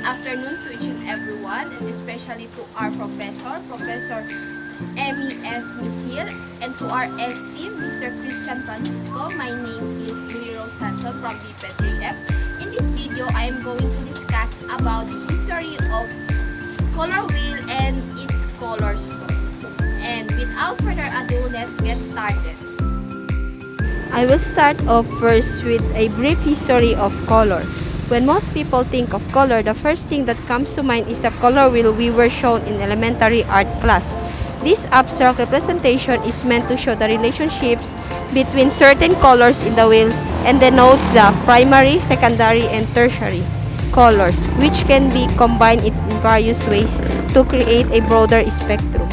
afternoon to each and everyone, and especially to our Professor Emmy S. Misil, and to our S team, Mr. Christian Francisco. My name is Lily Rose Hanson from BP3F. In this video, I am going to discuss about the history of color wheel and its colors. And without further ado, let's get started. I will start off first with a brief history of color. When most people think of color, the first thing that comes to mind is a color wheel we were shown in elementary art class. This abstract representation is meant to show the relationships between certain colors in the wheel and denotes the primary, secondary, and tertiary colors, which can be combined in various ways to create a broader spectrum.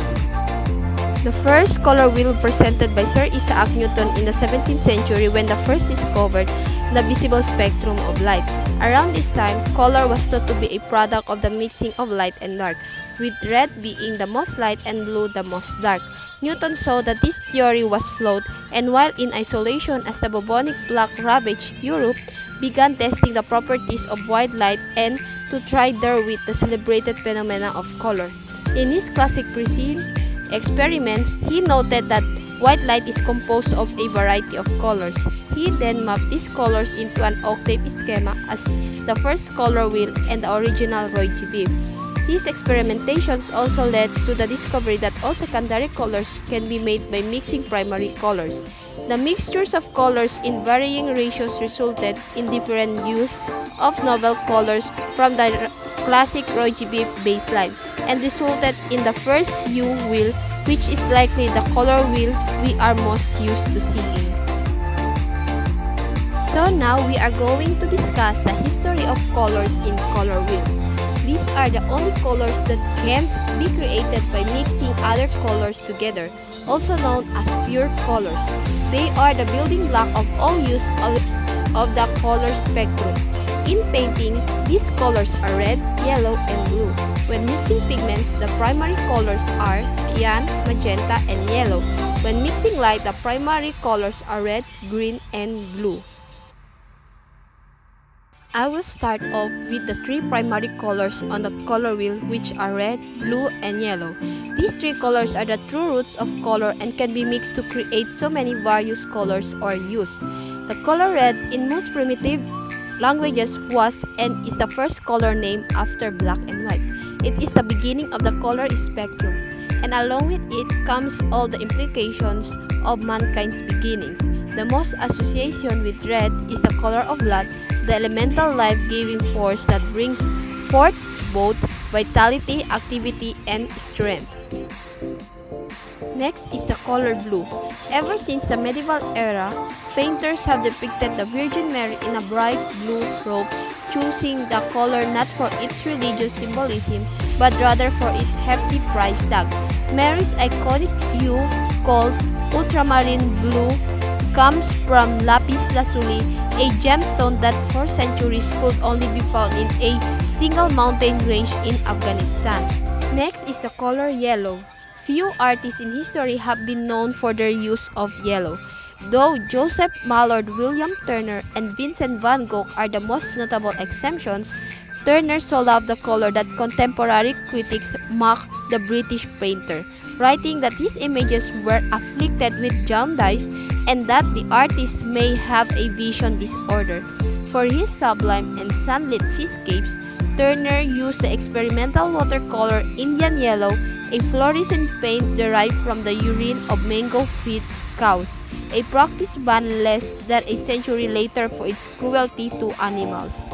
The first color wheel presented by Sir Isaac Newton in the 17th century when the first discovered the visible spectrum of light. Around this time, color was thought to be a product of the mixing of light and dark, with red being the most light and blue the most dark. Newton saw that this theory was flawed, and while in isolation as the bubonic plague ravaged Europe, began testing the properties of white light and to try therewith the celebrated phenomena of color. In his classic Priscilla experiment, he noted that white light is composed of a variety of colors. He then mapped these colors into an octave schema as the first color wheel and the original Roy G. Biv. His experimentations also led to the discovery that all secondary colors can be made by mixing primary colors. The mixtures of colors in varying ratios resulted in different use of novel colors from the classic Roy G. Biv baseline and resulted in the first hue wheel, which is likely the color wheel we are most used to seeing. So now we are going to discuss the history of colors in color wheel. These are the only colors that can be created by mixing other colors together, also known as pure colors. They are the building block of all use of the color spectrum. In painting, these colors are red, yellow, and blue. When mixing pigments, the primary colors are cyan, magenta, and yellow. When mixing light, the primary colors are red, green, and blue. I will start off with the three primary colors on the color wheel, which are red, blue, and yellow. These three colors are the true roots of color and can be mixed to create so many various colors or hues. The color red in most primitive languages was and is the first color named after black and white. It is the beginning of the color spectrum, and along with it comes all the implications of mankind's beginnings. The most association with red is the color of blood, the elemental life-giving force that brings forth both vitality, activity, and strength. Next is the color blue. Ever since the medieval era, painters have depicted the Virgin Mary in a bright blue robe, choosing the color not for its religious symbolism, but rather for its hefty price tag. Mary's iconic hue, called ultramarine blue, comes from lapis lazuli, a gemstone that for centuries could only be found in a single mountain range in Afghanistan. Next is the color yellow. Few artists in history have been known for their use of yellow. Though Joseph Mallord, William Turner, and Vincent van Gogh are the most notable exceptions, Turner so loved the color that contemporary critics mocked the British painter, writing that his images were afflicted with jaundice and that the artist may have a vision disorder. For his sublime and sunlit seascapes, Turner used the experimental watercolor Indian yellow, a fluorescent paint derived from the urine of mango-fed cows, a practice banned less than a century later for its cruelty to animals.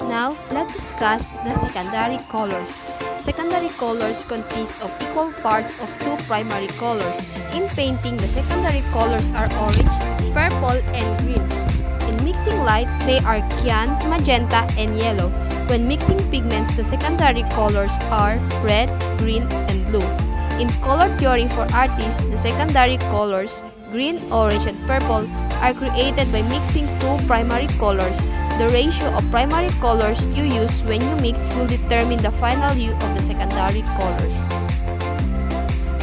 Now, let's discuss the secondary colors. Secondary colors consist of equal parts of two primary colors. In painting, the secondary colors are orange, purple, and green. In mixing light, they are cyan, magenta, and yellow. When mixing pigments, the secondary colors are red, green, and blue. In color theory for artists, the secondary colors, green, orange, and purple, are created by mixing two primary colors. The ratio of primary colors you use when you mix will determine the final hue of the secondary colors.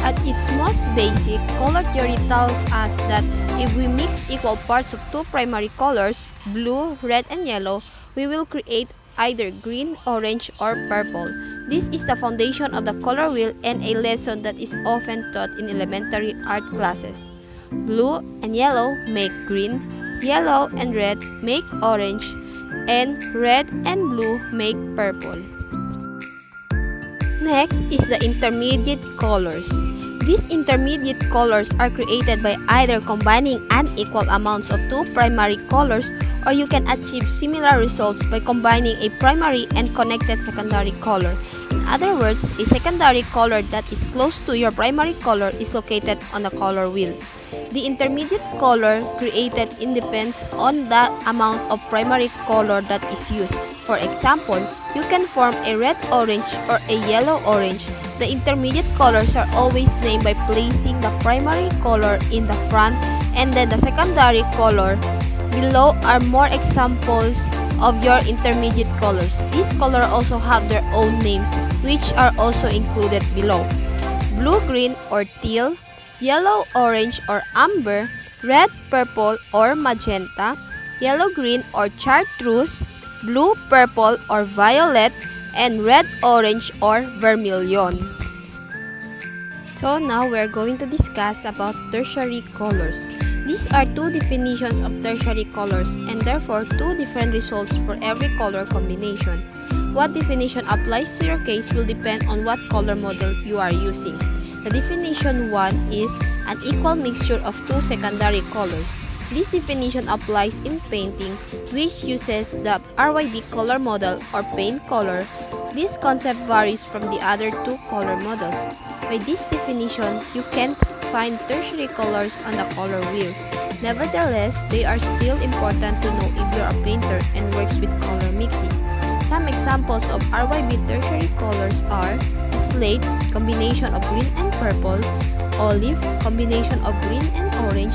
At its most basic, color theory tells us that if we mix equal parts of two primary colors, blue, red, and yellow, we will create either green, orange, or purple. This is the foundation of the color wheel and a lesson that is often taught in elementary art classes. Blue and yellow make green, yellow and red make orange, and red and blue make purple. Next is the intermediate colors. These intermediate colors are created by either combining unequal amounts of two primary colors, or you can achieve similar results by combining a primary and connected secondary color. In other words, a secondary color that is close to your primary color is located on the color wheel. The intermediate color created depends on the amount of primary color that is used. For example, you can form a red-orange or a yellow-orange. The intermediate colors are always named by placing the primary color in the front and then the secondary color. Below are more examples of your intermediate colors. These colors also have their own names, which are also included below. Blue-green or teal, yellow-orange or amber, red-purple or magenta, yellow-green or chartreuse, blue-purple or violet, and red-orange or vermilion. So now we're going to discuss about tertiary colors. These are two definitions of tertiary colors and therefore two different results for every color combination. What definition applies to your case will depend on what color model you are using. The definition 1 is an equal mixture of two secondary colors. This definition applies in painting, which uses the RYB color model or paint color. This concept varies from the other two color models. By this definition, you can't find tertiary colors on the color wheel. Nevertheless, they are still important to know if you're a painter and works with color mixing. Some examples of RYB tertiary colors are slate, combination of green and purple, olive, combination of green and orange,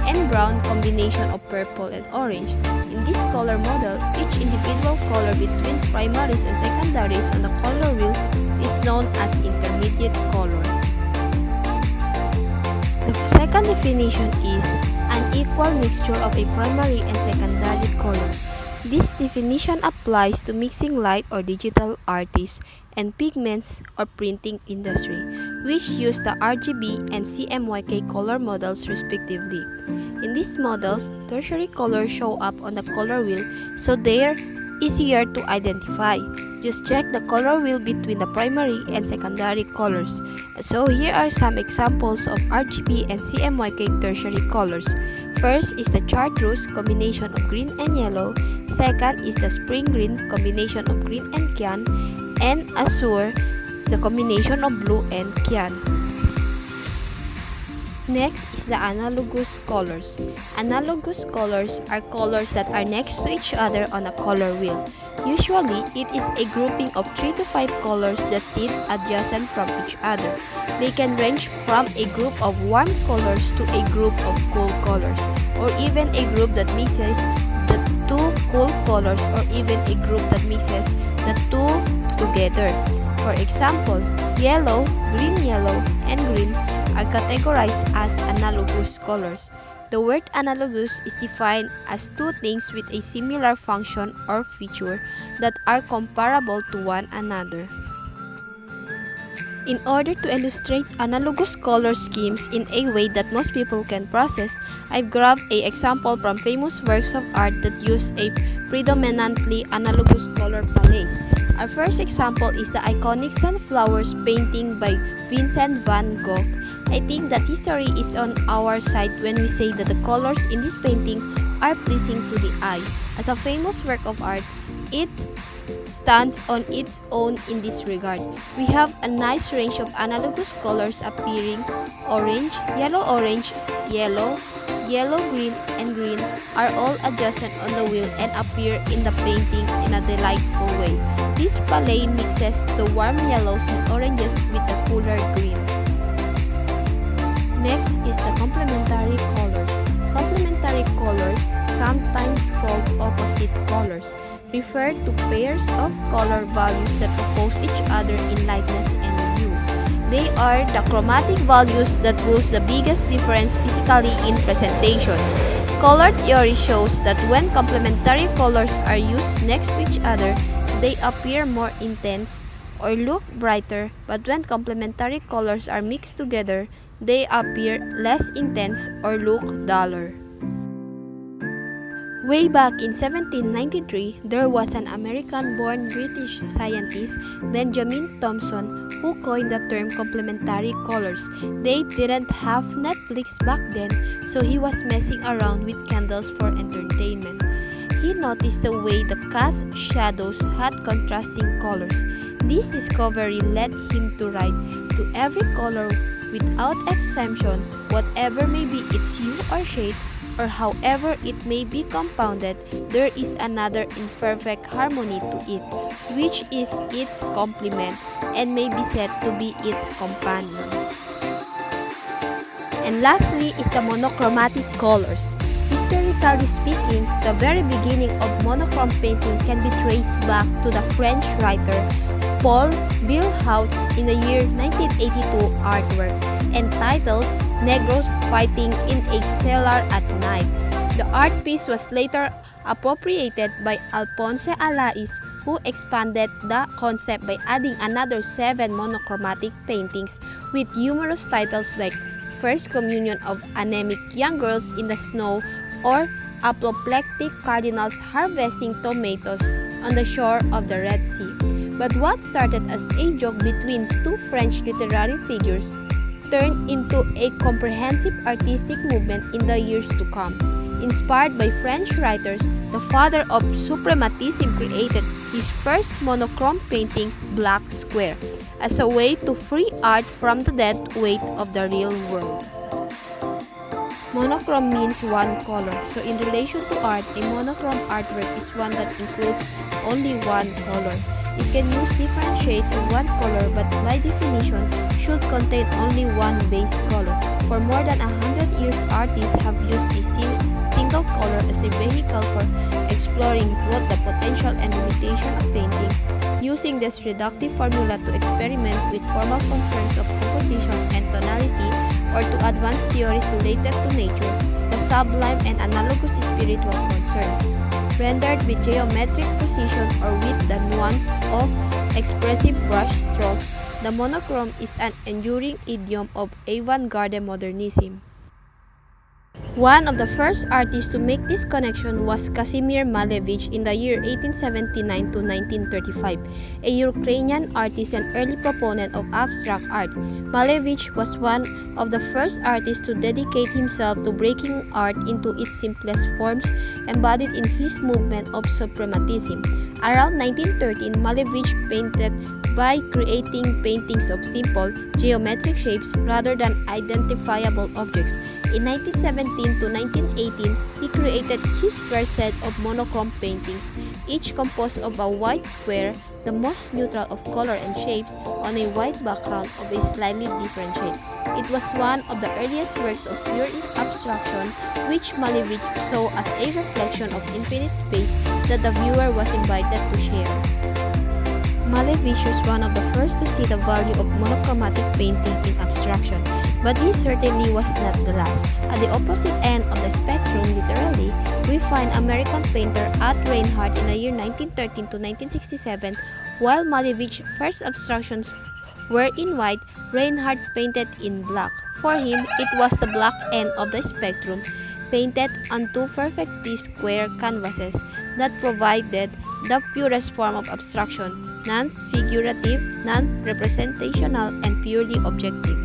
and brown, combination of purple and orange. In this color model, each individual color between primaries and secondaries on the color wheel is known as intermediate color. The second definition is an equal mixture of a primary and secondary color. This definition applies to mixing light or digital artists and pigments or printing industry, which use the RGB and CMYK color models respectively. In these models, tertiary colors show up on the color wheel, so they're easier to identify. Just check the color wheel between the primary and secondary colors. So here are some examples of RGB and CMYK tertiary colors. First is the chartreuse, combination of green and yellow. Second is the spring green, combination of green and cyan. And azure, the combination of blue and cyan. Next is the analogous colors. Analogous colors are colors that are next to each other on a color wheel. Usually, it is a grouping of 3 to 5 colors that sit adjacent from each other. They can range from a group of warm colors to a group of cool colors, or even a group that mixes the two cool colors, or even a group that mixes the two together. For example, yellow, yellow, and green are categorized as analogous colors. The word analogous is defined as two things with a similar function or feature that are comparable to one another. In order to illustrate analogous color schemes in a way that most people can process, I've grabbed an example from famous works of art that use a predominantly analogous color palette. Our first example is the iconic Sunflowers painting by Vincent van Gogh. I think that history is on our side when we say that the colors in this painting are pleasing to the eye. As a famous work of art, it stands on its own in this regard. We have a nice range of analogous colors appearing. Orange, yellow, green, and green are all adjacent on the wheel and appear in the painting in a delightful way. This palette mixes the warm yellows and oranges with the cooler green. Next is the complementary colors. Complementary colors, sometimes called opposite colors, refer to pairs of color values that oppose each other in lightness and hue. They are the chromatic values that boost the biggest difference physically in presentation. Color theory shows that when complementary colors are used next to each other, they appear more intense or look brighter, but when complementary colors are mixed together, they appear less intense or look duller. Way back in 1793, there was an American-born British scientist, Benjamin Thomson, who coined the term complementary colors. They didn't have Netflix back then, so he was messing around with candles for entertainment. He noticed the way the cast shadows had contrasting colors. This discovery led him to write, "To every color, without exemption, whatever may be its hue or shade, or however it may be compounded, there is another in perfect harmony to it, which is its complement, and may be said to be its companion." And lastly is the monochromatic colors. Historically speaking, the very beginning of monochrome painting can be traced back to the French writer Paul Billhouse in the year 1982 artwork entitled "Negros Fighting in a Cellar at Night." The art piece was later appropriated by Alphonse Allais, who expanded the concept by adding another 7 monochromatic paintings with humorous titles like "First Communion of Anemic Young Girls in the Snow" or "Apoplectic Cardinals Harvesting Tomatoes on the Shore of the Red Sea." But what started as a joke between two French literary figures turned into a comprehensive artistic movement in the years to come. Inspired by French writers, the father of suprematism created his first monochrome painting, Black Square, as a way to free art from the dead weight of the real world. Monochrome means one color, so in relation to art, a monochrome artwork is one that includes only one color. It can use different shades of one color, but by definition, should contain only one base color. For more than 100 years, artists have used a single color as a vehicle for exploring both the potential and limitation of painting, using this reductive formula to experiment with formal concerns of composition and tonality, or to advance theories related to nature, the sublime and analogous spiritual concerns, rendered with geometric precision or with the nuance of expressive brush strokes. The monochrome is an enduring idiom of avant-garde modernism. One of the first artists to make this connection was Kazimir Malevich in the year 1879 to 1935, a Ukrainian artist and early proponent of abstract art. Malevich was one of the first artists to dedicate himself to breaking art into its simplest forms, embodied in his movement of suprematism. Around 1913, Malevich painted by creating paintings of simple, geometric shapes rather than identifiable objects. In 1917 to 1918, he created his first set of monochrome paintings, each composed of a white square, the most neutral of color and shapes, on a white background of a slightly different shade. It was one of the earliest works of pure abstraction, which Malevich saw as a reflection of infinite space that the viewer was invited to share. Malevich was one of the first to see the value of monochromatic painting in abstraction, but he certainly was not the last. At the opposite end of the spectrum, literally, we find American painter At Reinhardt in the year 1913 to 1967. While Malevich's first abstractions were in white, Reinhardt painted in black. For him, it was the black end of the spectrum, painted on two perfectly square canvases that provided the purest form of abstraction, non-figurative, non-representational, and purely objective.